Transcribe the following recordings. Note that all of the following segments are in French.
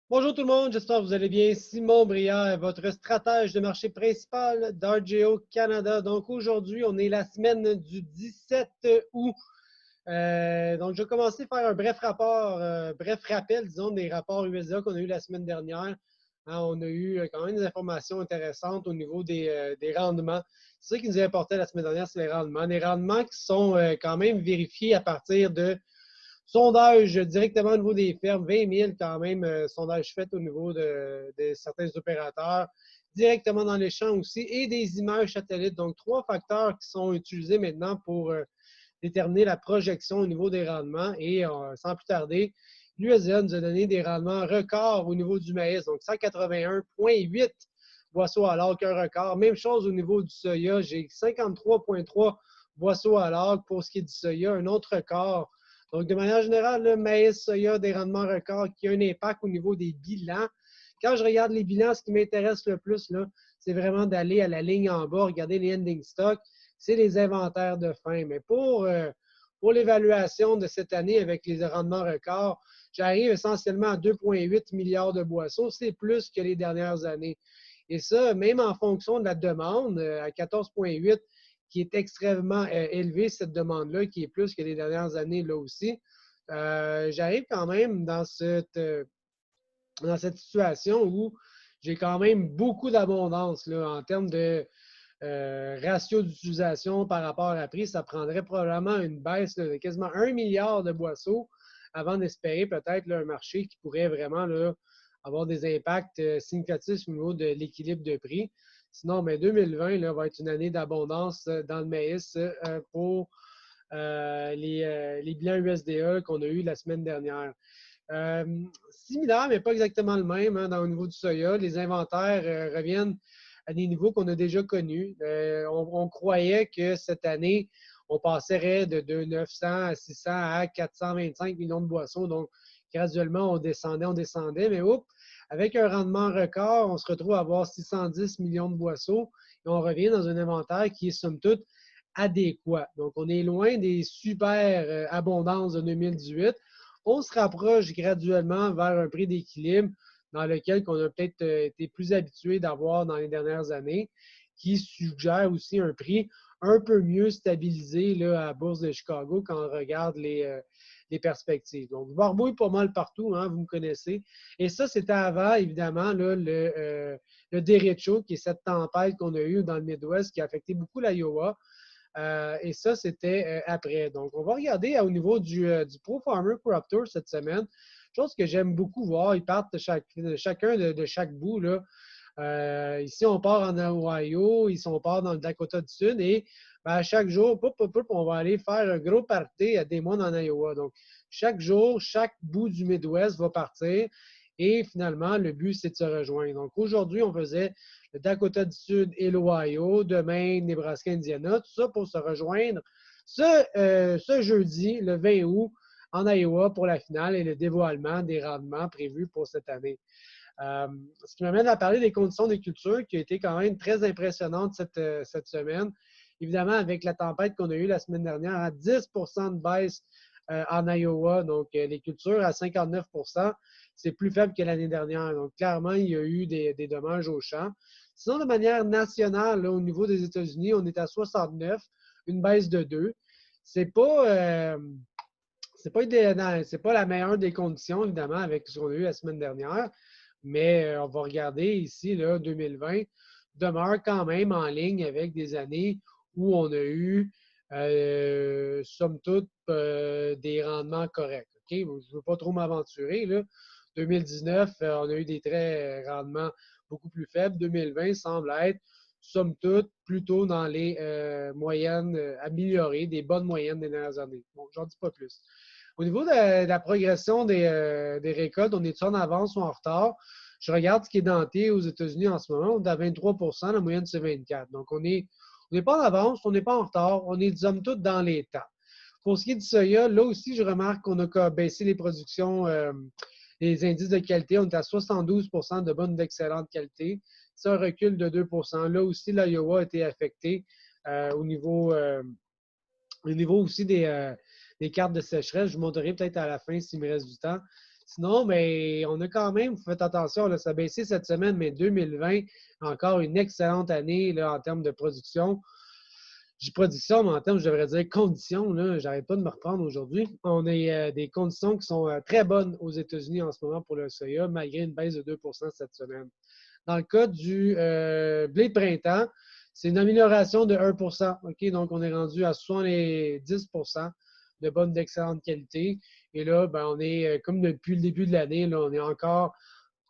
Bonjour tout le monde, j'espère que vous allez bien. Simon Brière, votre stratège de marché principal d'RGO Canada. Donc aujourd'hui, on est la semaine du 17 août. Donc je vais commencer à faire un bref rapport, bref rappel, disons, des rapports USDA qu'on a eu la semaine dernière. Hein, on a eu quand même des informations intéressantes au niveau des rendements. C'est ça qui nous importait la semaine dernière, c'est les rendements. Des rendements qui sont quand même vérifiés à partir de sondage directement au niveau des fermes, 20 000 quand même, sondage fait au niveau de certains opérateurs, directement dans les champs aussi, et des images satellites. Donc, trois facteurs qui sont utilisés maintenant pour déterminer la projection au niveau des rendements. Et sans plus tarder, l'USDA nous a donné des rendements records au niveau du maïs, donc 181,8 boisseaux à l'heure qu'un record. Même chose au niveau du soya, j'ai 53,3 boisseaux à l'heure pour ce qui est du soya, un autre record. Donc, de manière générale, le maïs, soya, des rendements records qui ont un impact au niveau des bilans. Quand je regarde les bilans, ce qui m'intéresse le plus, c'est vraiment d'aller à la ligne en bas, regarder les ending stocks, c'est les inventaires de fin. Mais pour l'évaluation de cette année avec les rendements records, j'arrive essentiellement à 2,8 milliards de boissons. C'est plus que les dernières années. Et ça, même en fonction de la demande, à 14,8, qui est extrêmement élevée, cette demande-là, qui est plus que les dernières années là aussi. J'arrive quand même dans cette situation où j'ai quand même beaucoup d'abondance en termes de ratio d'utilisation par rapport à prix. Ça prendrait probablement une baisse de quasiment 1 milliard de boisseaux avant d'espérer peut-être un marché qui pourrait vraiment avoir des impacts significatifs au niveau de l'équilibre de prix. Sinon, mais 2020 va être une année d'abondance dans le maïs pour les bilans USDA qu'on a eu la semaine dernière. Similaire, mais pas exactement le même au niveau du soya. Les inventaires reviennent à des niveaux qu'on a déjà connus. On croyait que cette année, on passerait de 900 à 600 à 425 millions de boissons. Donc, graduellement, on descendait. Mais avec un rendement record, on se retrouve à avoir 610 millions de boissons et on revient dans un inventaire qui est somme toute adéquat. Donc, on est loin des super abondances de 2018. On se rapproche graduellement vers un prix d'équilibre dans lequel on a peut-être été plus habitué d'avoir dans les dernières années, qui suggère aussi un prix un peu mieux stabilisé là, à la Bourse de Chicago quand on regarde les perspectives. Donc, je barbouille pas mal partout, hein, vous me connaissez. Et ça, c'était avant, évidemment, là, le derecho, qui est cette tempête qu'on a eue dans le Midwest qui a affecté beaucoup l'Iowa. Et ça, c'était après. Donc, on va regarder au niveau du Pro Farmer Crop Tour cette semaine. Chose que j'aime beaucoup voir. Ils partent chacun de chaque bout. Là. Ici, on part en Ohio. Ici, on part dans le Dakota du Sud. Et à chaque jour, on va aller faire un gros party à Des Moines en Iowa. Donc, chaque jour, chaque bout du Midwest va partir. Et finalement, le but, c'est de se rejoindre. Donc, aujourd'hui, on faisait le Dakota du Sud et l'Ohio, demain, Nebraska, Indiana, tout ça pour se rejoindre ce jeudi, le 20 août, en Iowa pour la finale et le dévoilement des rendements prévus pour cette année. Ce qui m'amène à parler des conditions des cultures qui ont été quand même très impressionnantes cette semaine. Évidemment, avec la tempête qu'on a eue la semaine dernière, à 10 de baisse en Iowa, donc les cultures à 59 c'est plus faible que l'année dernière. Donc, clairement, il y a eu des dommages aux champs. Sinon, de manière nationale, là, au niveau des États-Unis, on est à 69, une baisse de 2. C'est pas, c'est pas la meilleure des conditions, évidemment, avec ce qu'on a eu la semaine dernière. Mais on va regarder ici, là, 2020 demeure quand même en ligne avec des années où on a eu, somme toute, des rendements corrects. Okay? Je ne veux pas trop m'aventurer. 2019, on a eu des rendements beaucoup plus faibles. 2020 semble être, somme toute, plutôt dans les moyennes améliorées, des bonnes moyennes des dernières années. Bon, j'en dis pas plus. Au niveau de la progression des récoltes, on est en avance ou en retard? Je regarde ce qui est denté aux États-Unis en ce moment. On est à 23 la moyenne, c'est 24. Donc, on n'est pas en avance, on n'est pas en retard. On est, somme toute, dans les temps. Pour ce qui est du soya, là aussi, je remarque qu'on a baissé les productions, les indices de qualité. On est à 72 de bonne ou d'excellente qualité. C'est un recul de 2 Là aussi, l'Iowa a été affecté au niveau aussi des cartes de sécheresse. Je vous montrerai peut-être à la fin s'il me reste du temps. Sinon, mais on a quand même, faites attention, là, ça a baissé cette semaine, mais 2020, encore une excellente année là, en termes de production. Je dis production, mais en termes, je devrais dire conditions. Je n'arrête pas de me reprendre aujourd'hui. On a des conditions qui sont très bonnes aux États-Unis en ce moment pour le soya, malgré une baisse de 2 cette semaine. Dans le cas du blé de printemps, c'est une amélioration de 1 OK? Donc, on est rendu à 70 de bonne, d'excellente qualité. Et là, ben, on est, comme depuis le début de l'année, on est encore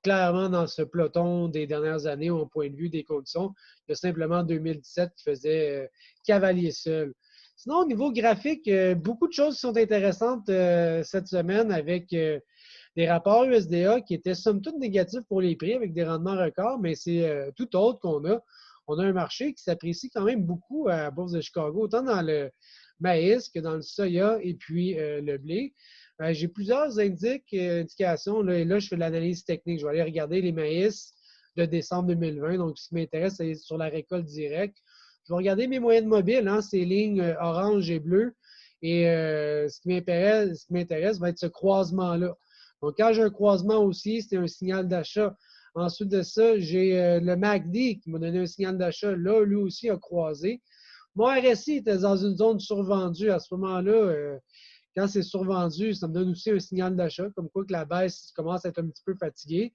clairement dans ce peloton des dernières années au point de vue des conditions. Il y a simplement 2017 qui faisait cavalier seul. Sinon, au niveau graphique, beaucoup de choses sont intéressantes cette semaine avec des rapports USDA qui étaient somme toute négatifs pour les prix avec des rendements records, mais c'est tout autre qu'on a. On a un marché qui s'apprécie quand même beaucoup à la Bourse de Chicago, autant dans le maïs que dans le soya et puis le blé. J'ai plusieurs indications. Là, et là, je fais de l'analyse technique. Je vais aller regarder les maïs de décembre 2020. Donc, ce qui m'intéresse, c'est sur la récolte directe. Je vais regarder mes moyennes mobiles, ces lignes orange et bleues. Et ce qui m'intéresse va être ce croisement-là. Donc, quand j'ai un croisement aussi, c'est un signal d'achat. Ensuite de ça, j'ai le MACD qui m'a donné un signal d'achat. Là, lui aussi a croisé. Mon RSI était dans une zone survendue. À ce moment-là, quand c'est survendu, ça me donne aussi un signal d'achat, comme quoi que la baisse commence à être un petit peu fatiguée.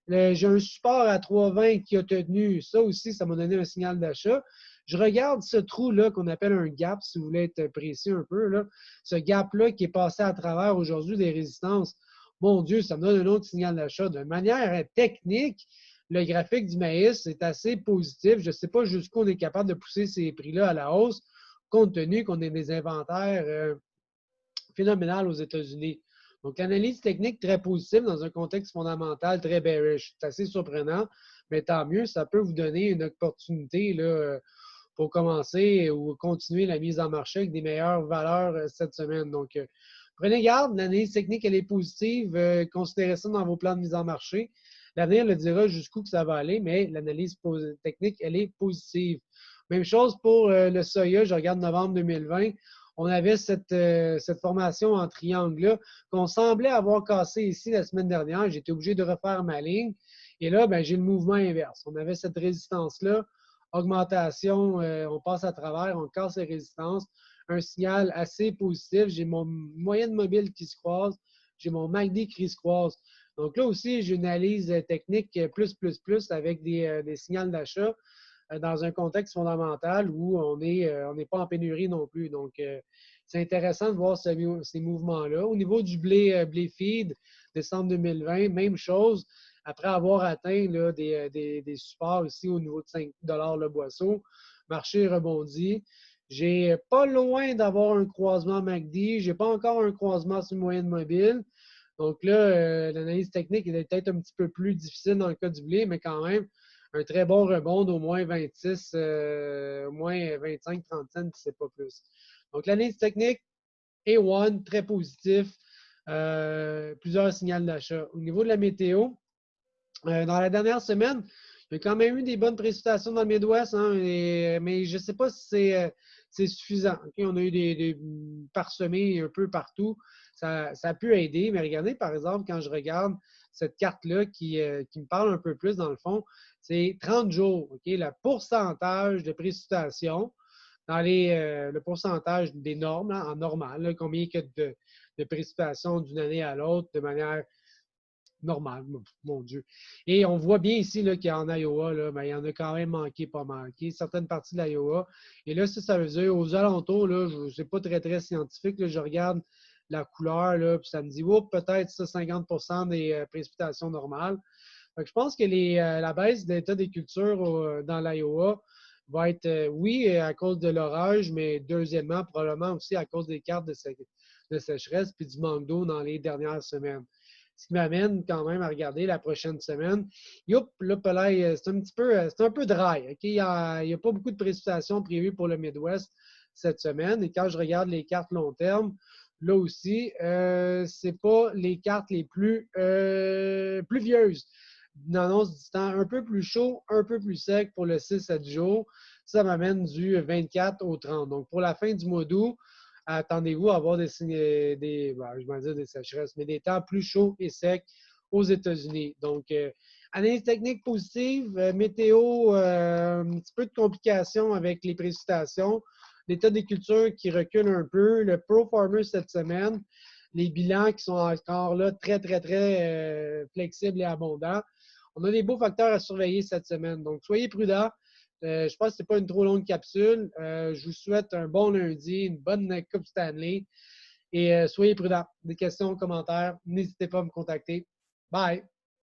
J'ai un support à 3,20 qui a tenu. Ça aussi, ça m'a donné un signal d'achat. Je regarde ce trou-là qu'on appelle un gap, si vous voulez être précis un peu. Là. Ce gap-là qui est passé à travers aujourd'hui des résistances. Mon Dieu, ça me donne un autre signal d'achat. De manière technique, le graphique du maïs est assez positif. Je ne sais pas jusqu'où on est capable de pousser ces prix-là à la hausse, compte tenu qu'on ait des inventaires phénoménal aux États-Unis. Donc, l'analyse technique très positive dans un contexte fondamental très bearish. C'est assez surprenant, mais tant mieux, ça peut vous donner une opportunité là, pour commencer ou continuer la mise en marché avec des meilleures valeurs cette semaine. Donc, prenez garde, l'analyse technique, elle est positive. Considérez ça dans vos plans de mise en marché. L'avenir le dira jusqu'où que ça va aller, mais l'analyse technique, elle est positive. Même chose pour le soya, je regarde novembre 2020. On avait cette formation en triangle-là qu'on semblait avoir cassé ici la semaine dernière. J'étais obligé de refaire ma ligne. Et là, ben, j'ai le mouvement inverse. On avait cette résistance-là, augmentation, on passe à travers, on casse les résistances. Un signal assez positif. J'ai mon moyenne mobile qui se croise, j'ai mon MACD qui se croise. Donc là aussi, j'ai une analyse technique plus avec des signaux d'achat dans un contexte fondamental où on n'est pas en pénurie non plus. Donc, c'est intéressant de voir ces mouvements-là. Au niveau du blé feed, décembre 2020, même chose. Après avoir atteint là, des supports ici au niveau de 5 le boisseau, marché rebondit. J'ai pas loin d'avoir un croisement MACD. Je n'ai pas encore un croisement sur moyenne mobile. Donc là, l'analyse technique est peut-être un petit peu plus difficile dans le cas du blé, mais quand même, un très bon rebond d'au moins 26, au moins 25-30 cents, si ce n'est pas plus. Donc, l'analyse technique, A1, très positif. Plusieurs signaux d'achat. Au niveau de la météo, dans la dernière semaine, il y a quand même eu des bonnes précipitations dans le Midwest, mais je ne sais pas si c'est suffisant. Okay? On a eu des parsemés un peu partout. Ça a pu aider, mais regardez, par exemple, quand je regarde cette carte-là qui me parle un peu plus, dans le fond, c'est 30 jours. Okay? Le pourcentage de précipitation dans le pourcentage des normes, en normal, là, combien il y a de précipitations d'une année à l'autre de manière normal, mon Dieu. Et on voit bien ici qu'en Iowa, là, ben, il y en a quand même manqué, pas manqué, certaines parties de l'Iowa. Et là, ça veut dire aux alentours, là, c'est pas très, très scientifique. Là, je regarde la couleur, là, puis ça me dit, oh, peut-être ça, 50 des précipitations normales. Donc, je pense que la baisse de l'état des cultures dans l'Iowa va être, oui, à cause de l'orage, mais deuxièmement, probablement aussi à cause des cartes de sécheresse puis du manque d'eau dans les dernières semaines. Ce qui m'amène quand même à regarder la prochaine semaine. Youp, là, c'est un peu dry. Okay? Il n'y a pas beaucoup de précipitations prévues pour le Midwest cette semaine. Et quand je regarde les cartes long terme, là aussi, ce n'est pas les cartes les plus pluvieuses. Une annonce du temps un peu plus chaud, un peu plus sec pour le 6 à 10 jours. Ça m'amène du 24 au 30. Donc, pour la fin du mois d'août, attendez-vous à avoir je vais dire des sécheresses, mais des temps plus chauds et secs aux États-Unis. Donc, analyse technique positive, météo, un petit peu de complications avec les précipitations, l'état des cultures qui recule un peu, le Pro Farmer cette semaine, les bilans qui sont encore là très, très, très flexibles et abondants. On a des beaux facteurs à surveiller cette semaine. Donc, soyez prudents. Je pense que ce n'est pas une trop longue capsule. Je vous souhaite un bon lundi, une bonne Coupe Stanley et soyez prudents. Des questions, commentaires, n'hésitez pas à me contacter. Bye!